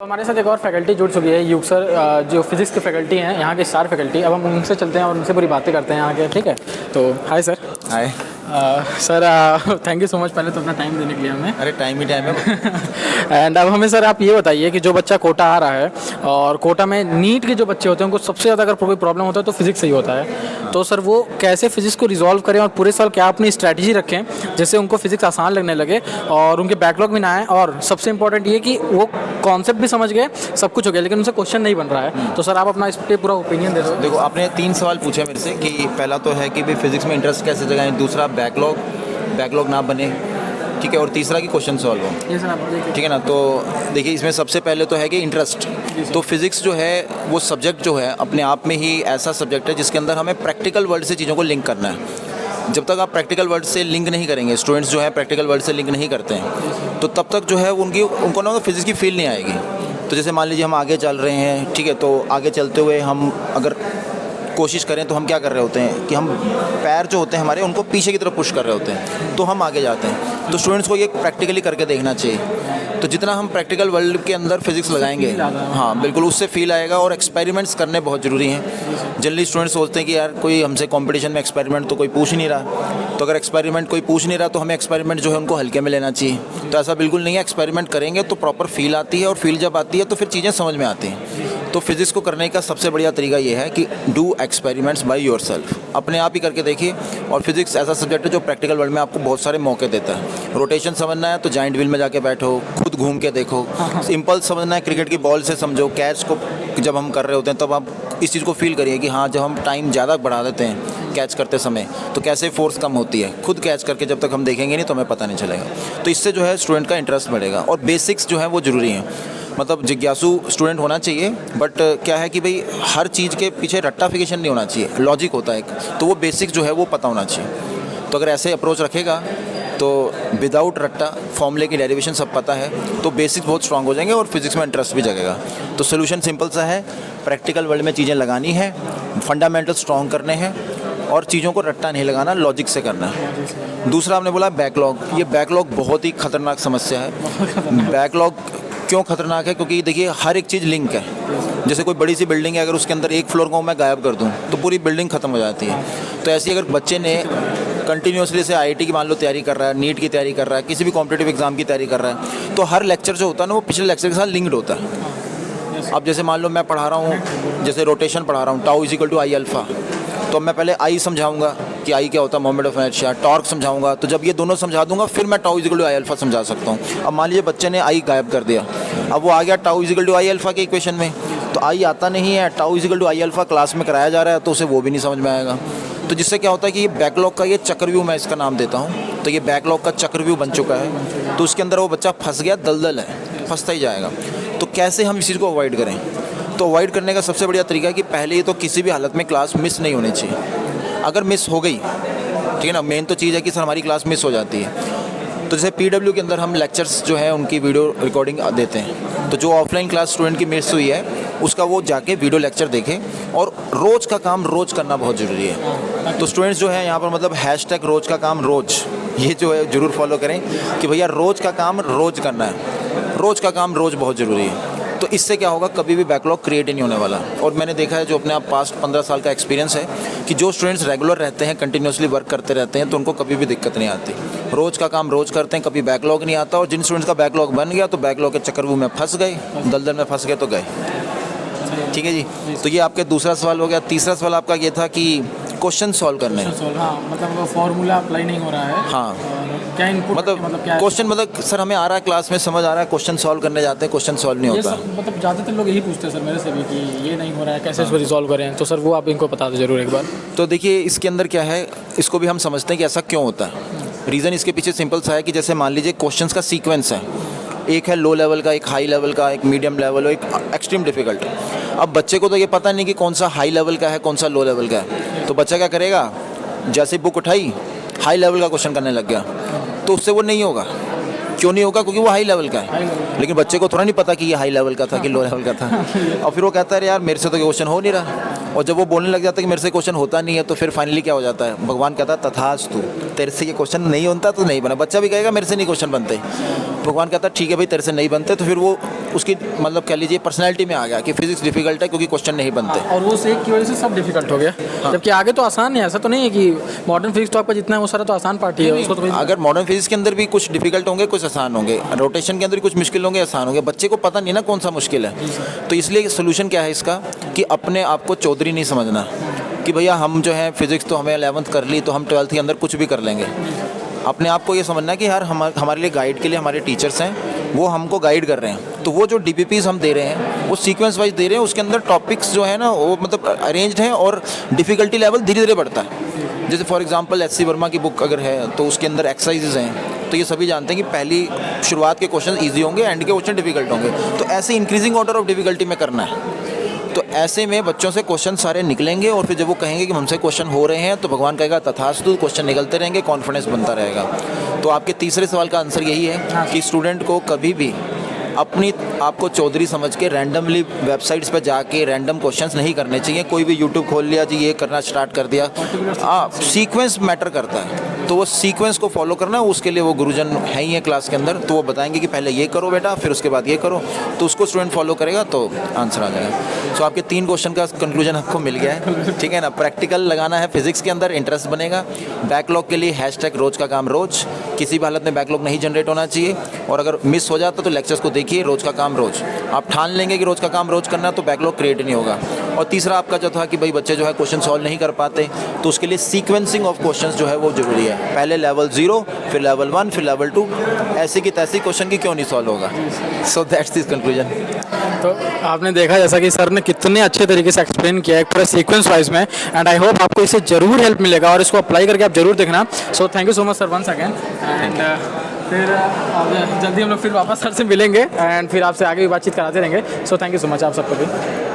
हमारे साथ एक और फैकल्टी जुड़ चुकी है, यूग सर, जो फिजिक्स के फैकल्टी हैं यहाँ के स्टार फैकल्टी। अब हम उनसे चलते हैं और उनसे पूरी बातें करते हैं यहाँ के, ठीक है। तो hi sir. Hi sir, thank you so much पहले तो अपना टाइम देने के लिए हमें। अरे टाइम ही टाइम है। एंड अब हमें सर आप ये बताइए कि जो बच्चा कोटा आ रहा है और कोटा में नीट के जो बच्चे होते हैं उनको सबसे ज़्यादा अगर कोई प्रॉब्लम होता है तो फिजिक्स से ही होता है। तो सर वो कैसे फिजिक्स को रिजॉल्व करें और पूरे साल क्या अपनी स्ट्रैटेजी रखें जिससे उनको फिजिक्स आसान लगने लगे और उनके बैकलॉग भी ना आए, और सबसे इंपॉर्टेंट ये कि वो कॉन्सेप्ट भी समझ गए, सब कुछ हो गया लेकिन उनसे क्वेश्चन नहीं बन रहा है। तो सर आप अपना इस पर पूरा ओपिनियन दे दो। देखो, आपने 3 सवाल पूछे मेरे से कि पहला तो है कि भाई फिजिक्स में इंटरेस्ट कैसे जगाएं, दूसरा बैकलॉग ना बने, ठीक है, और तीसरा कि क्वेश्चन सॉल्व हो। ये सर आप ठीक है ना। तो देखिए, इसमें सबसे पहले तो है कि इंटरेस्ट। तो फिज़िक्स जो है वो सब्जेक्ट जो है अपने आप में ही ऐसा सब्जेक्ट है जिसके अंदर हमें प्रैक्टिकल वर्ल्ड से चीज़ों को लिंक करना है। जब तक आप प्रैक्टिकल वर्ल्ड से लिंक नहीं करेंगे, स्टूडेंट्स जो है प्रैक्टिकल वर्ल्ड से लिंक नहीं करते हैं, तो तब तक जो है उनको ना फिज़िक्स की फील नहीं आएगी। तो जैसे मान लीजिए हम आगे चल रहे हैं, ठीक है, तो आगे चलते हुए हम अगर कोशिश करें तो हम क्या कर रहे होते हैं कि हम पैर जो होते हैं हमारे उनको पीछे की तरफ पुश कर रहे होते हैं, तो हम आगे जाते हैं। तो स्टूडेंट्स को ये प्रैक्टिकली करके देखना चाहिए। तो जितना हम प्रैक्टिकल वर्ल्ड के अंदर फिजिक्स लगाएंगे, हाँ बिल्कुल, उससे फील आएगा। और एक्सपेरिमेंट्स करने बहुत ज़रूरी हैं। जनरली स्टूडेंट्स सोचते हैं कि यार कोई हमसे कंपटीशन में एक्सपेरिमेंट तो कोई पूछ नहीं रहा, तो अगर एक्सपेरिमेंट कोई पूछ नहीं रहा तो हमें एक्सपेरिमेंट जो है उनको हल्के में लेना चाहिए। तो ऐसा बिल्कुल नहीं है। एक्सपेरिमेंट करेंगे तो प्रॉपर फील आती है, और फील जब आती है तो फिर चीज़ें समझ में आती हैं। तो फिज़िक्स को करने का सबसे बढ़िया तरीका ये है कि डू एक्सपेरिमेंट्स बाय योरसेल्फ, अपने आप ही करके देखिए। और फिज़िक्स ऐसा सब्जेक्ट है जो प्रैक्टिकल वर्ल्ड में आपको बहुत सारे मौके देता है। रोटेशन समझना है तो जाइंट व्हील में जाके बैठो, खुद घूम के देखो। इम्पल्स समझना है, क्रिकेट की बॉल से समझो। कैच को जब हम कर रहे होते हैं तब आप इस चीज़ को फील करिए कि हाँ, जब हम टाइम ज़्यादा बढ़ा देते हैं कैच करते समय तो कैसे फोर्स कम होती है। खुद कैच करके जब तक हम देखेंगे नहीं तो हमें पता नहीं चलेगा। तो इससे जो है स्टूडेंट का इंटरेस्ट बढ़ेगा। और बेसिक्स जो है वो ज़रूरी हैं, मतलब जिज्ञासु स्टूडेंट होना चाहिए। बट क्या है कि भाई हर चीज़ के पीछे रट्टाफिकेशन नहीं होना चाहिए, लॉजिक होता है एक, तो वो बेसिक्स जो है वो पता होना चाहिए। तो अगर ऐसे अप्रोच रखेगा तो विदाउट रट्टा फॉर्मूले की डेरिवेशन सब पता है तो बेसिक्स बहुत स्ट्रांग हो जाएंगे और फिजिक्स में इंटरेस्ट भी जगेगा। तो सोल्यूशन सिंपल सा है, प्रैक्टिकल वर्ल्ड में चीज़ें लगानी है, फंडामेंटल स्ट्रांग करने हैं और चीज़ों को रट्टा नहीं लगाना, लॉजिक से करना है। दूसरा आपने बोला बैकलॉग। ये बैकलॉग बहुत ही खतरनाक समस्या है। बैकलॉग क्यों खतरनाक है? क्योंकि देखिए हर एक चीज़ लिंक है। जैसे कोई बड़ी सी बिल्डिंग है, अगर उसके अंदर एक फ्लोर को मैं गायब कर दूं तो पूरी बिल्डिंग ख़त्म हो जाती है। तो ऐसी अगर बच्चे ने कंटिन्यूसली से आईआईटी की मान लो तैयारी कर रहा है, नीट की तैयारी कर रहा है, किसी भी कॉम्पिटिटिव एग्जाम की तैयारी कर रहा है, तो हर लेक्चर जो होता है ना वो पिछले लेक्चर के साथ लिंक्ड होता है। अब जैसे मान लो मैं पढ़ा रहा हूँ, जैसे रोटेशन पढ़ा रहा हूँ, tau is equal to I alpha, तो मैं पहले आई समझाऊंगा कि आई क्या होता है, मोमेंट ऑफ इनर्शिया। टॉर्क समझाऊंगा, तो जब ये दोनों समझा दूंगा फिर मैं tau equal to I alpha समझा सकता हूँ। अब मान लीजिए बच्चे ने आई गायब कर दिया, अब वो आ गया tau equal to I alpha के इक्वेशन में, तो आई आता नहीं है, tau equal to I alpha class में कराया जा रहा है तो उसे वो भी नहीं समझ में आएगा। तो जिससे क्या होता है कि ये बैकलॉग का ये चक्रव्यूह, मैं इसका नाम देता हूँ, तो ये बैकलॉग का चक्रव्यूह बन चुका है। तो उसके अंदर वो बच्चा फंस गया, दलदल है, फंसता ही जाएगा। तो कैसे हम इस चीज़ को अवॉइड करें? तो अवॉइड करने का सबसे बढ़िया तरीका है कि पहले ही तो किसी भी हालत में क्लास मिस नहीं होनी चाहिए। अगर मिस हो गई, ठीक है ना, मेन तो चीज़ है कि सर हमारी क्लास मिस हो जाती है। तो जैसे पीडब्ल्यू के अंदर हम लेक्चर्स जो है उनकी वीडियो रिकॉर्डिंग देते हैं, तो जो ऑफलाइन क्लास स्टूडेंट की मिस हुई है उसका वो जाके वीडियो लेक्चर देखें। और रोज़ का काम रोज़ करना बहुत ज़रूरी है। तो स्टूडेंट्स जो है यहाँ पर मतलब हैशटैग रोज़ का काम रोज़, ये जो है ज़रूर फॉलो करें कि भैया रोज़ का काम रोज़ करना है, रोज़ का काम रोज़ बहुत ज़रूरी है। तो इससे क्या होगा, कभी भी बैकलॉग क्रिएट ही नहीं होने वाला। और मैंने देखा है, जो अपने आप पास्ट 15 साल का एक्सपीरियंस है, कि जो स्टूडेंट्स रेगुलर रहते हैं, कंटिन्यूसली वर्क करते रहते हैं, तो उनको कभी भी दिक्कत नहीं आती। रोज़ का काम रोज़ करते हैं, कभी बैकलॉग नहीं आता। और जिन स्टूडेंट्स का बैकलॉग बन गया तो बैकलॉग के चक्रव्यूह में फंस गए, दलदल में फंस गए तो गए। ठीक है जी। तो ये आपका दूसरा सवाल हो गया। तीसरा सवाल आपका ये था कि क्वेश्चन सॉल्व करने हैं। हाँ, मतलब वो फॉर्मूला अप्लाई नहीं हो रहा है। हाँ, क्या इनपुट, मतलब क्या क्वेश्चन, मतलब सर हमें आ रहा है, क्लास में समझ आ रहा है, क्वेश्चन सॉल्व करने जाते हैं, क्वेश्चन सॉल्व नहीं होता। मतलब ज़्यादातर लोग यही पूछते हैं सर मेरे से भी कि ये नहीं हो रहा है, कैसे इसको रिजॉल्व करें। तो सर वो आप इनको बता दो जरूर एक बार। तो देखिए इसके अंदर क्या है, इसको भी हम समझते हैं कि ऐसा क्यों होता है। रीज़न इसके पीछे सिंपल सा है कि जैसे मान लीजिए क्वेश्चंस का सीक्वेंस है, एक है लो लेवल का, एक हाई लेवल का, एक मीडियम लेवल, एक एक्सट्रीम डिफिकल्ट। अब बच्चे को तो ये पता नहीं कि कौन सा हाई लेवल का है, कौन सा लो लेवल का है। तो बच्चा क्या करेगा, जैसे बुक उठाई हाई लेवल का क्वेश्चन करने लग गया, तो उससे वो नहीं होगा। क्यों नहीं होगा? क्योंकि वो हाई लेवल का है, लेकिन बच्चे को थोड़ा नहीं पता कि ये हाई लेवल का था कि लो लेवल का था। और फिर वो कहता है यार मेरे से तो क्वेश्चन हो नहीं रहा, और जब वो बोलने लग जाता है कि मेरे से क्वेश्चन होता नहीं है, तो फिर फाइनली क्या हो जाता है? भगवान कहता है तथास्तु, तेरे से ये क्वेश्चन नहीं होता तो नहीं बना। बच्चा भी कहेगा मेरे से नहीं क्वेश्चन बनते, भगवान कहता है ठीक है भाई तेरे से नहीं बनते, तो फिर वो उसकी मतलब कह लीजिए पर्सनैलिटी में आ गया कि फिजिक्स डिफिकल्ट है क्योंकि क्वेश्चन नहीं बनते। और वो एक की वजह से सब डिफिकल्ट हो गया, जबकि आगे तो आसान है। ऐसा तो नहीं है कि मॉडर्न फिजिक्स तो आपका जितना है वो सारा तो आसान पार्ट ही है, उसको तो अगर मॉडर्न फिजिक्स के अंदर भी कुछ डिफिकल्ट होंगे, कुछ आसान होंगे, रोटेशन के अंदर भी कुछ मुश्किल होंगे, आसान होंगे, बच्चे को पता नहीं ना कौन सा मुश्किल है। तो इसलिए सोल्यूशन क्या है इसका कि अपने आप को चौधरी नहीं समझना कि भैया हम जो है फिजिक्स तो हमें 11th कर ली तो हम 12th के अंदर कुछ भी कर लेंगे। अपने आप को ये समझना कि यार हमारे लिए गाइड के लिए हमारे टीचर्स हैं, वो हमको गाइड कर रहे हैं। तो वो जो DPPs हम दे रहे हैं वो सीक्वेंस वाइज दे रहे हैं, उसके अंदर टॉपिक्स जो है ना वो मतलब अरेंज्ड हैं और डिफ़िकल्टी लेवल धीरे धीरे बढ़ता है। जैसे फॉर एग्जांपल SC वर्मा की बुक अगर है तो उसके अंदर एक्सरसाइजेज हैं, तो ये सभी जानते हैं कि पहली शुरुआत के क्वेश्चन ईजी होंगे, एंड के क्वेश्चन डिफिकल्ट होंगे, तो ऐसे इंक्रीजिंग ऑर्डर ऑफ डिफिकल्टी में करना है। तो ऐसे में बच्चों से क्वेश्चन सारे निकलेंगे, और फिर जब वो कहेंगे कि हमसे क्वेश्चन हो रहे हैं तो भगवान कहेगा तथास्तु, क्वेश्चन निकलते रहेंगे, कॉन्फिडेंस बनता रहेगा। तो आपके तीसरे सवाल का आंसर यही है कि स्टूडेंट को कभी भी अपनी आपको चौधरी समझ के रैंडमली वेबसाइट्स पर जाके रैंडम क्वेश्चंस नहीं करने चाहिए। कोई भी यूट्यूब खोल लिया जी ये करना स्टार्ट कर दिया, सीक्वेंस मैटर करता है, तो वो सीक्वेंस को फॉलो करना है। उसके लिए वो गुरुजन है ही है क्लास के अंदर, तो वो बताएंगे कि पहले ये करो बेटा, फिर उसके बाद ये करो, तो उसको स्टूडेंट फॉलो करेगा तो आंसर आ जाएगा। सो आपके 3 क्वेश्चन का कंक्लूजन आपको मिल गया है, ठीक है ना? प्रैक्टिकल लगाना है फिजिक्स के अंदर, इंटरेस्ट बनेगा। बैकलॉग के लिए # रोज का काम रोज, किसी भी हालत में बैकलॉग नहीं जनरेट होना चाहिए, और अगर मिस हो जाता तो लेक्चर्स को देखिए, रोज का काम रोज। आप ठान लेंगे कि रोज का काम रोज करना है तो बैकलॉग क्रिएट नहीं होगा। और तीसरा आपका जो था कि भाई बच्चे जो है क्वेश्चन सॉल्व नहीं कर पाते, तो उसके लिए सीक्वेंसिंग ऑफ क्वेश्चंस जो है वो जरूरी है। पहले लेवल 0, फिर लेवल 1, फिर लेवल 2, ऐसे की तैसी क्वेश्चन की क्यों नहीं सॉल्व होगा। So that's this conclusion. तो आपने देखा जैसा कि सर ने कितने अच्छे तरीके से एक्सप्लेन किया है पूरा सीक्वेंस वाइज में, एंड आई होप आपको इससे ज़रूर हेल्प मिलेगा और इसको अप्लाई करके आप जरूर देखना। So thank you so much sir once again, and फिर जल्दी हम लोग फिर वापस सर से मिलेंगे, एंड फिर आपसे आगे भी बातचीत कराते रहेंगे। सो थैंक यू सो मच आप सबको भी।